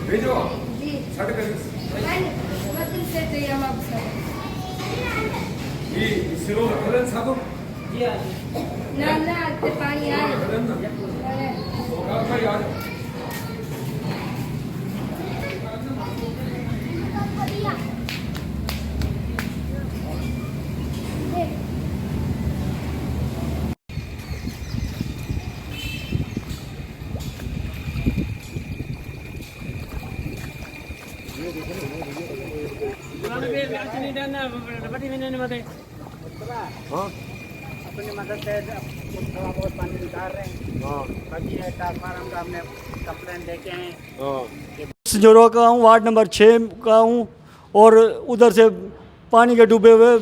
भेजो जी साढ़े वतन से तो हम आपसे ये सिरो हलन साधो ना ना ते पानी आए हलन ना होगा भाई आ जाओ हाँ अपनी मदद से थोड़ा बहुत पानी निकाल रहे हैं। हाँ बाकी है ट्रांसफार्मर का हमने कंप्लेन देके हैं। हाँ जोरों का हूँ, वार्ड नंबर 6 का हूँ और उधर से पानी के डूबे हुए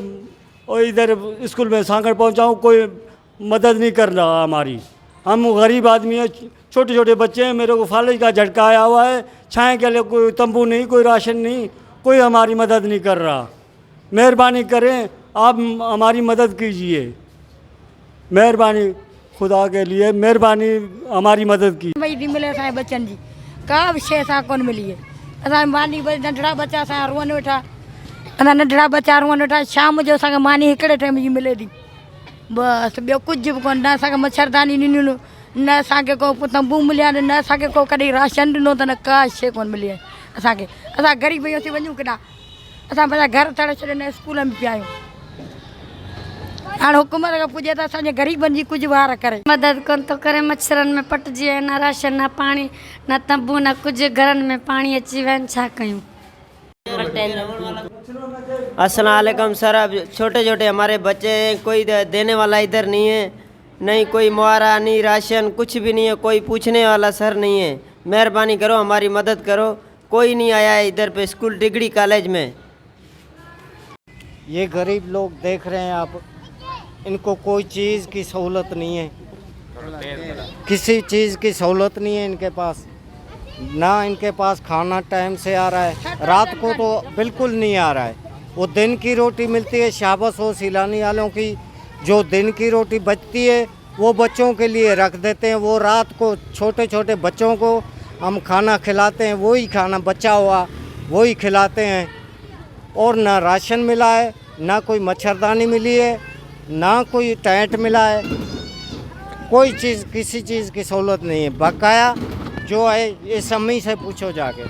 और इधर स्कूल में सांकड़ पहुँचा हूँ। कोई मदद नहीं कर रहा हमारी। हम गरीब आदमी हैं, छोटे छोटे बच्चे हैं। मेरे को फालिज का झटका आया हुआ है। छाए के लिए कोई तंबू नहीं, कोई राशन नहीं, कोई हमारी मदद नहीं कर रहा। मेहरबानी करें, आप हमारी मदद कीजिए, मेहरबानी खुदा के लिए, मेहरबानी हमारी मदद की। भाई दी मिले साए बच्चन जी का विषय सा कौन मिली है असा मानी नंढड़ा बच्चा सा रोन वेठा अना नंढड़ा बच्चा रोन वेठा शाम जो असांखे मानी हिकिड़े टाइम जी मिले थी बस ॿियो कुझु बि कोन न असांखे मच्छरदानी ॾिनियूं न असांखे को तंबू मिलिया न असांखे को कॾहिं राशन ॾिनो त न का शइ कोन मिली आहे असांखे। असां ग़रीब आहियूं, असीं वञूं केॾा? असां पंहिंजा घर तड़े छॾे न स्कूल में पिया आहियूं। हाणे हुकूमत खां पुॼे त असांजे ग़रीबनि जी कुझु वार करे। मदद कोन थो करे, मच्छरनि में पटिजी विया, न राशन न पाणी न तंबू न कुझु, घरनि में पाणी अची विया आहिनि, छा कयूं? अस्सलाम वालेकुम सर। अब छोटे छोटे हमारे बच्चे हैं, कोई देने वाला इधर नहीं है, नहीं कोई मुआवजा नहीं राशन कुछ भी नहीं है, कोई पूछने वाला सर नहीं है। मेहरबानी करो हमारी मदद करो। कोई नहीं आया है इधर पे स्कूल डिग्री कॉलेज में। ये गरीब लोग देख रहे हैं आप, इनको कोई चीज़ की सहूलत नहीं है, किसी चीज़ की सहूलत नहीं है इनके पास। ना इनके पास खाना टाइम से आ रहा है, रात को तो बिल्कुल नहीं आ रहा है। वो दिन की रोटी मिलती है, शाबाश हो सिलानी वालों की, जो दिन की रोटी बचती है वो बच्चों के लिए रख देते हैं। वो रात को छोटे छोटे बच्चों को हम खाना खिलाते हैं, वही खाना बचा हुआ वही खिलाते हैं। और ना राशन मिला है, ना कोई मच्छरदानी मिली है, ना कोई टेंट मिला है, कोई चीज़ किसी चीज़ की सहूलत नहीं है। बकाया जो है ये सम्मी से पूछो जाके।